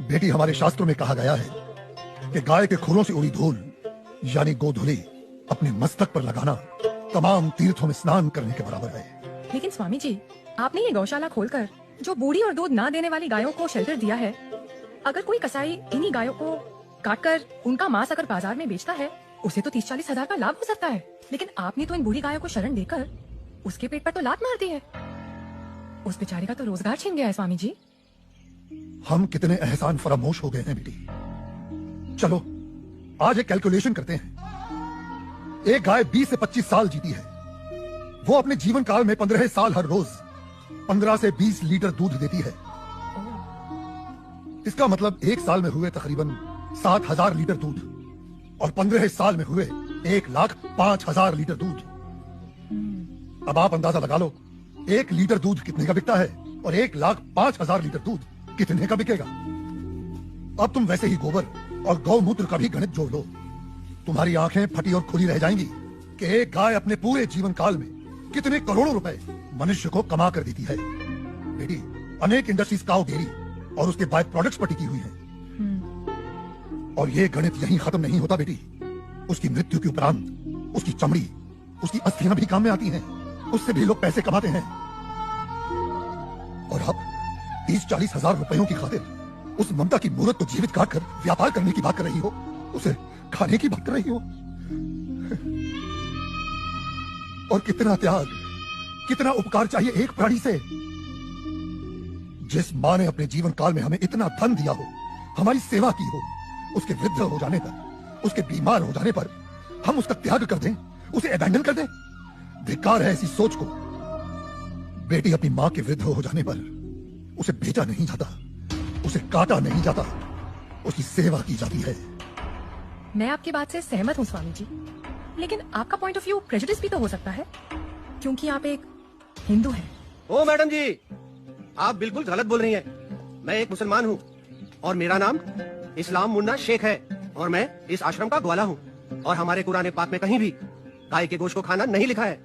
बेटी, हमारे शास्त्रों में कहा गया है कि गाय के खुरों से उड़ी धूल यानी गोधूली अपने मस्तक पर लगाना तमाम तीर्थों में स्नान करने के बराबर है। लेकिन स्वामी जी, आपने ये गौशाला खोलकर जो बूढ़ी और दूध ना देने वाली गायों को शेल्टर दिया है, अगर कोई कसाई इन्हीं गायों को काटकर उनका मांस अगर बाजार में बेचता है, उसे तो 30-40 हजार का लाभ हो सकता है। लेकिन आपने तो इन बूढ़ी गायों को शरण देकर उसके पेट पर तो लात मार दी है। उस बेचारे का तो रोजगार छिन गया है स्वामी जी। हम कितने एहसान फरामोश हो गए हैं बेटी। चलो आज एक कैलकुलेशन करते हैं। एक गाय 20 से 25 साल जीती है। वो अपने जीवन काल में 15 साल हर रोज 15 से 20 लीटर दूध देती है। इसका मतलब एक साल में हुए तकरीबन 7,000 लीटर दूध और 15 साल में हुए 1,05,000 लीटर दूध। अब आप अंदाजा लगा लो 1 लीटर दूध कितने का बिकता है और 1,05,000 लीटर दूध कितने का बिकेगा। अब तुम वैसे ही गोबर और गौमूत्र का भी गणित जोड़ लो। तुम्हारी आंखें फटी और खुली रह जाएंगी कि एक गाय अपने पूरे जीवन काल में कितने करोड़ों रुपए मनुष्य को कमा कर देती है। बेटी, अनेक इंडस्ट्रीज काऊ डेयरी और उसके बाय प्रोडक्ट्स पर टिकी हुई हैं। और ये गणित यहीं खत्म नहीं होता बेटी। उसकी मृत्यु के उपरांत उसकी चमड़ी, उसकी अस्थियां भी काम में आती हैं। उससे भी लोग पैसे कमाते हैं। और अब 30-40 हजार रुपयों की खातिर उस ममता की मूर्त को जीवित काट कर व्यापार करने की बात कर रही हो, उसे खाने की बात कर रही हो। और कितना त्याग, कितना उपकार चाहिए एक प्राणी से। जिस माँ ने अपने जीवन काल में हमें इतना धन दिया हो, हमारी सेवा की हो, उसके वृद्ध हो जाने पर, उसके बीमार हो जाने पर हम उसका त्याग कर दें, उसे अबैंडन कर दें। धिक्कार है ऐसी सोच को। बेटी, अपनी माँ के वृद्ध हो जाने पर उसे बेचा नहीं जाता, उसे काटा नहीं जाता, उसकी सेवा की जाती है। मैं आपकी बात से सहमत हूँ स्वामी जी, लेकिन आपका पॉइंट ऑफ व्यू प्रेजुडिस भी तो हो सकता है, क्योंकि आप एक हिंदू हैं। ओ मैडम जी, आप बिल्कुल गलत बोल रही हैं। मैं एक मुसलमान हूँ और मेरा नाम इस्लाम मुन्ना शेख है और मैं इस आश्रम का ग्वाला हूँ। और हमारे कुरान पाक में कहीं भी गाय के गोश्त को खाना नहीं लिखा है।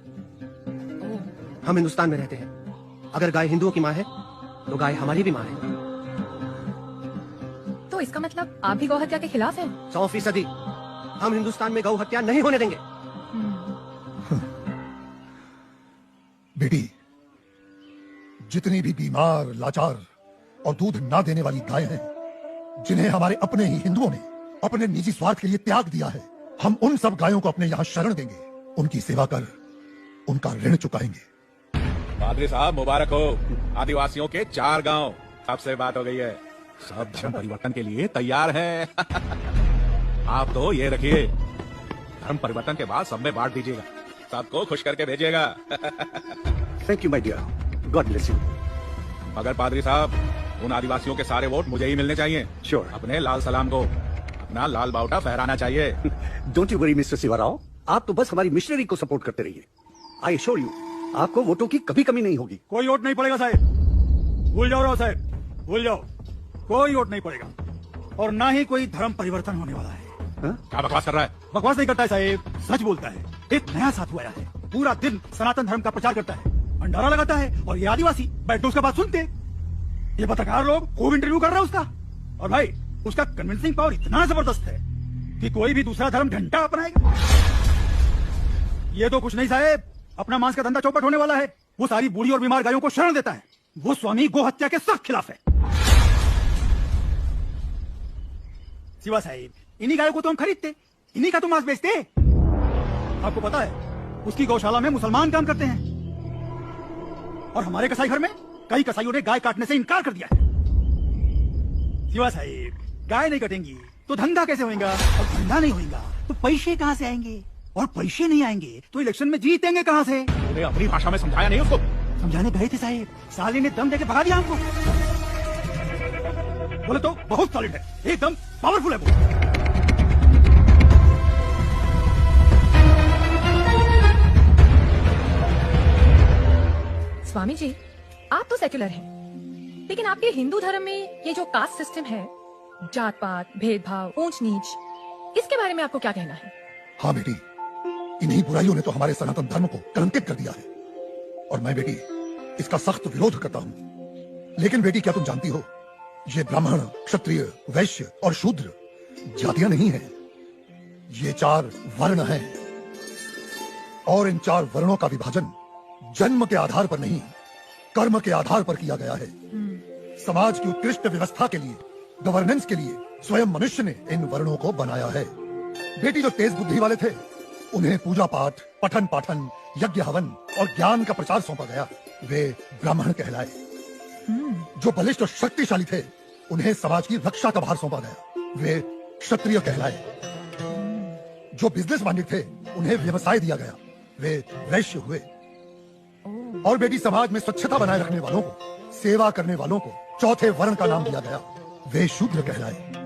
हम हिंदुस्तान में रहते हैं। अगर गाय हिंदुओं की माँ है तो गाय हमारी भी माँ है। तो इसका मतलब आप भी गौ हत्या के खिलाफ हैं? 100%। हम हिंदुस्तान में गौ हत्या नहीं होने देंगे। बेटी, जितनी भी बीमार, लाचार और दूध ना देने वाली गायें हैं, जिन्हें हमारे अपने ही हिंदुओं ने अपने निजी स्वार्थ के लिए त्याग दिया है, हम उन सब गायों को अपने यहाँ शरण देंगे। उनकी सेवा कर उनका ऋण चुकाएंगे। पादरी साहब मुबारक हो। आदिवासियों के 4 गांव आपसे बात हो गई है। सब धर्म परिवर्तन के लिए तैयार हैं। आप तो ये रखिए, धर्म परिवर्तन के बाद सब में बांट दीजिएगा, सबको खुश करके भेजिएगा। Thank you my dear, God bless you. मगर पादरी साहब, उन आदिवासियों के सारे वोट मुझे ही मिलने चाहिए। Sure. अपने लाल सलाम को अपना लाल बाउटा फहराना चाहिए। Don't you worry mister Shivarao, आप तो बस हमारी मिशनरी को सपोर्ट करते रहिए। आई एश्योर यू, आपको वोटों की कभी कमी नहीं होगी। कोई वोट नहीं पड़ेगा साहब, भूल जाओ राव साहब, भूल जाओ। कोई वोट नहीं पड़ेगा और ना ही कोई धर्म परिवर्तन होने वाला है। क्या बकवास कर रहा है? बकवास नहीं करता है साहब, सच बोलता है। एक नया साधु आया है, पूरा दिन सनातन धर्म का प्रचार करता है, भंडारा लगाता है और ये आदिवासी बैठ के उसका बात सुनते। ये पत्रकार लोग खूब इंटरव्यू कर रहे हैं उसका। और भाई, उसका कन्विंसिंग पावर इतना जबरदस्त है कि कोई भी दूसरा धर्म घंटा अपनाएगा। ये तो कुछ नहीं साहब, अपना मांस का धंधा चौपट होने वाला है। वो सारी बूढ़ी और बीमार गायों को शरण देता है। वो स्वामी गो हत्या के सख्त खिलाफ है। शिवा साहिब, इन्हीं गायों को तो हम खरीदते, इन्हीं का तो मांस बेचते। आपको पता है, उसकी गौशाला में मुसलमान काम करते हैं और हमारे कसाई घर में कई कसाईयों ने गाय काटने से इनकार कर दिया है। शिवा साहिब, गाय नहीं कटेंगी तो धंधा कैसे होगा, और धंधा नहीं होगा तो पैसे कहाँ से आएंगे, और पैसे नहीं आएंगे तो इलेक्शन में जीतेंगे कहाँ से। तूने अपनी भाषा में समझाया नहीं उसको? समझाने गए थे साहिब, साले ने दम देके भगा दिया हमको। बोले तो बहुत सॉलिड है, एकदम पावरफुल है वो। स्वामी जी, आप तो सेक्युलर हैं, लेकिन आपके हिंदू धर्म में ये जो कास्ट सिस्टम है, जात पात, भेदभाव, ऊंच नीच, इसके बारे में आपको क्या कहना है? हाँ बेटी, इन्हीं बुराइयों ने तो हमारे सनातन धर्म को कलंकित कर दिया है और मैं बेटी इसका सख्त विरोध करता हूँ। लेकिन बेटी, क्या तुम जानती हो ये ब्राह्मण, क्षत्रिय, वैश्य और शूद्र जातियां नहीं हैं। ये 4 वर्ण हैं और इन 4 वर्णों का विभाजन जन्म के आधार पर नहीं, कर्म के आधार पर किया गया है। समाज की उत्कृष्ट व्यवस्था के लिए, गवर्नेंस के लिए स्वयं मनुष्य ने इन वर्णों को बनाया है। बेटी जो तेज बुद्धि वाले थे, उन्हें पूजा पाठ, पठन पाठन, यज्ञ हवन और ज्ञान का प्रचार सौंपा गया। वे ब्राह्मण कहलाए। जो बलिष्ठ और शक्तिशाली थे, उन्हें समाज की रक्षा का भार सौंपा गया। वे क्षत्रिय कहलाए। जो बिजनेस माइंडेड थे, उन्हें व्यवसाय दिया गया। वे वैश्य हुए। और बेटी समाज में स्वच्छता बनाए रखने वालों को, सेवा करने वालों को चौथे वर्ण का नाम दिया गया। वे शूद्र कहलाए।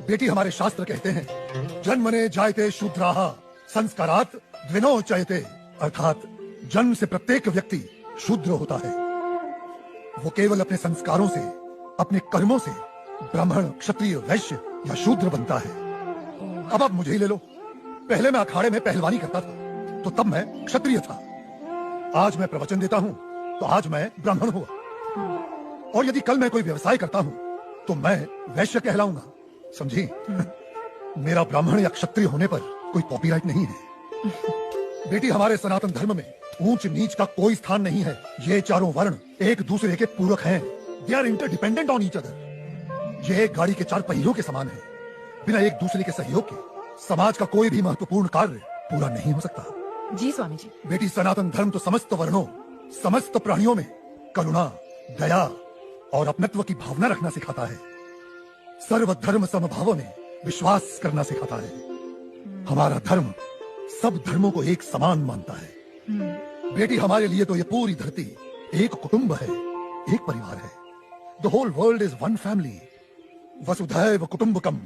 बेटी हमारे शास्त्र कहते हैं, जन्मने जायते शूद्राः संस्कारात् द्विनो चयते, अर्थात जन्म से प्रत्येक व्यक्ति शूद्र होता है। वो केवल अपने संस्कारों से, अपने कर्मों से ब्राह्मण, क्षत्रिय, वैश्य या शूद्र बनता है। अब आप मुझे ही ले लो। पहले मैं अखाड़े में पहलवानी करता था, तो तब मैं क्षत्रिय था। आज मैं प्रवचन देता हूँ, तो आज मैं ब्राह्मण हुआ। और यदि कल मैं कोई व्यवसाय करता हूँ, तो मैं वैश्य कहलाऊंगा। समझी? मेरा ब्राह्मण या क्षत्रिय होने पर कोई कॉपीराइट नहीं है। बेटी हमारे सनातन धर्म में ऊंच नीच का कोई स्थान नहीं है। ये चारों वर्ण एक दूसरे के पूरक हैं। They are interdependent on each other. ये एक गाड़ी के 4 पहियों के समान है। बिना एक दूसरे के सहयोग के समाज का कोई भी महत्वपूर्ण कार्य पूरा नहीं हो सकता। जी स्वामी जी। बेटी सनातन धर्म तो समस्त वर्णों, समस्त प्राणियों में करुणा, दया और अपनत्व की भावना रखना सिखाता है। सर्वधर्म समभाव में विश्वास करना सिखाता है। हमारा धर्म सब धर्मों को एक समान मानता है। बेटी हमारे लिए तो ये पूरी धरती एक कुटुंब है, एक परिवार है। The whole world is one family. वसुधैव कुटुंबकम।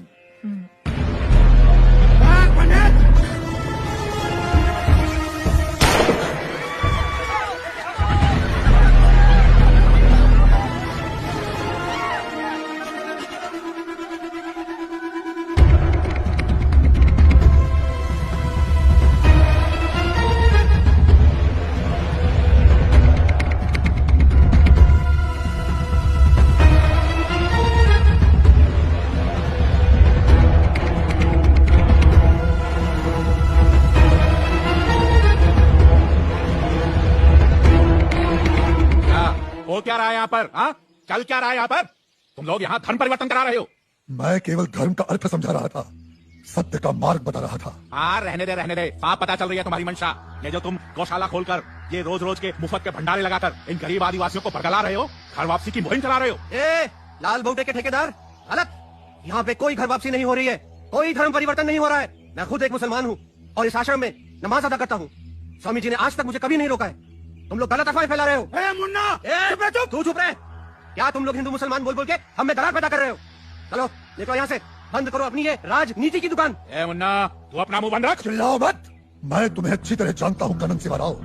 हो क्या रहा है यहाँ पर? हाँ, चल क्या रहा है यहाँ पर? तुम लोग यहाँ धर्म परिवर्तन करा रहे हो। मैं केवल धर्म का अर्थ समझा रहा था, सत्य का मार्ग बता रहा था। हाँ, रहने दे रहने दे। साफ पता चल रही है तुम्हारी मंशा। ये जो तुम गौशाला खोलकर, ये रोज रोज के मुफ्त के भंडारे लगाकर इन गरीब आदिवासियों को भड़कला रहे हो, घर वापसी की मुहिम चला रहे हो। ए, लाल बोटे के ठेकेदार, गलत। यहाँ पे कोई घर वापसी नहीं हो रही है, कोई धर्म परिवर्तन नहीं हो रहा है। मैं खुद एक मुसलमान हूँ और इस आश्रम में नमाज अदा करता हूँ। स्वामी जी ने आज तक मुझे कभी नहीं रोका है। तुम लोग गलत अफवाहें फैला रहे हो। मुन्ना, तू चुप रहे। क्या तुम लोग हिंदू मुसलमान बोल बोल के हमें दरार पैदा कर रहे हो? चलो निकलो यहाँ से, बंद करो अपनी ये राजनीति की दुकान। ए मुन्ना, तू अपना मुंह बंद रख। चिल्लाओ मत। मैं तुम्हें अच्छी तरह जानता हूँ कनन सिवा राव।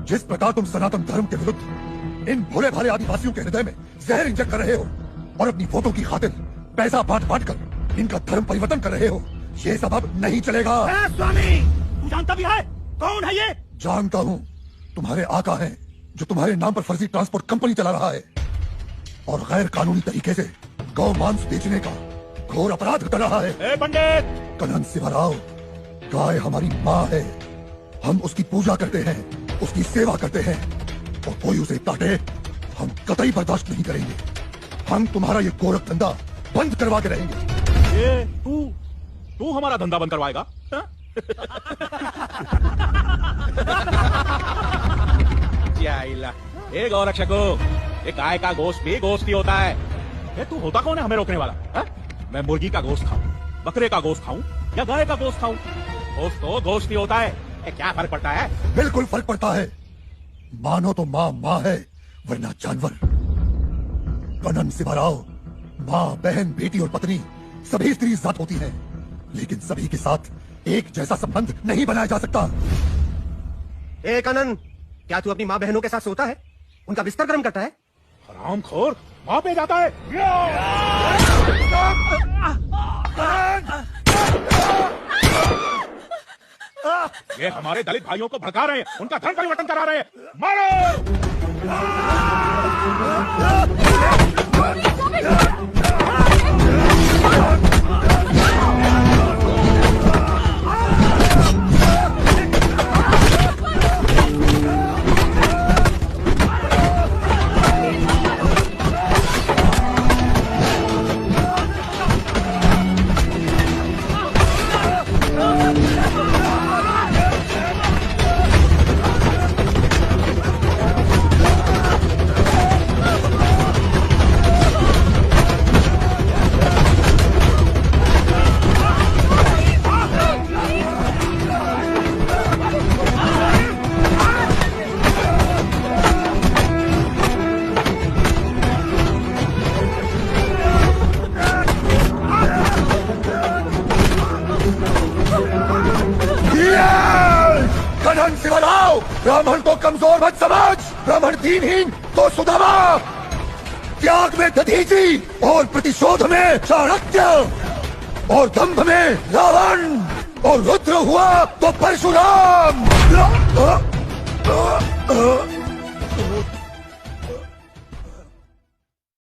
जिस प्रकार तुम सनातन धर्म के विरुद्ध इन भोले भाले आदिवासियों के हृदय में जहर इंजेक्ट कर रहे हो और अपनी वोटों की खातिर पैसा बांट बांट कर इनका धर्म परिवर्तन कर रहे हो, ये सब अब नहीं चलेगा। स्वामी, तू जानता भी है कौन है ये? जानता हूँ। तुम्हारे आका हैं, जो तुम्हारे नाम पर फर्जी ट्रांसपोर्ट कंपनी चला रहा है और गैर कानूनी तरीके से गौ मांस बेचने का घोर अपराध कर रहा है। ए पंडित, कनन सिवा राव, गाय हमारी माँ है। हम उसकी पूजा करते हैं, उसकी सेवा करते हैं और कोई उसे काटे हम कतई बर्दाश्त नहीं करेंगे। हम तुम्हारा ये गोरख धंधा बंद करवा के रहेंगे। ए तू हमारा धंधा बंद करवाएगा? हाँ? जाइला। ए गौरक्षको, ये गाय का गोश्त भी गोश्त ही होता है। ये तू होता कौन है हमें रोकने वाला? हा? मैं मुर्गी का गोश्त खाऊं, बकरे का गोश्त खाऊं या गाय का गोश्त खाऊं, गोश्त तो गोश्त ही होता है। ये क्या फर्क पड़ता है? बिल्कुल फर्क पड़ता है। मानो तो माँ माँ है, वरना जानवर। कनन सिवा राव, माँ, बहन, बेटी और पत्नी सभी स्त्री जात होती हैं, लेकिन सभी के साथ एक जैसा संबंध नहीं बनाया जा सकता। ए कनन, क्या तू अपनी माँ बहनों के साथ सोता है, उनका बिस्तर गर्म करता है? हरामखोर, माँ पे जाता है। ये हमारे दलित भाइयों को भड़का रहे हैं, उनका धर्म परिवर्तन करा रहे हैं। मारो! कनन से बनाओ, ब्राह्मण को कमजोर मत समझ, ब्राह्मण दीनहीन तो सुदामा, त्याग में दधीचि और प्रतिशोध में चाणक्य और दंभ में रावण और रुद्र हुआ तो परशुराम।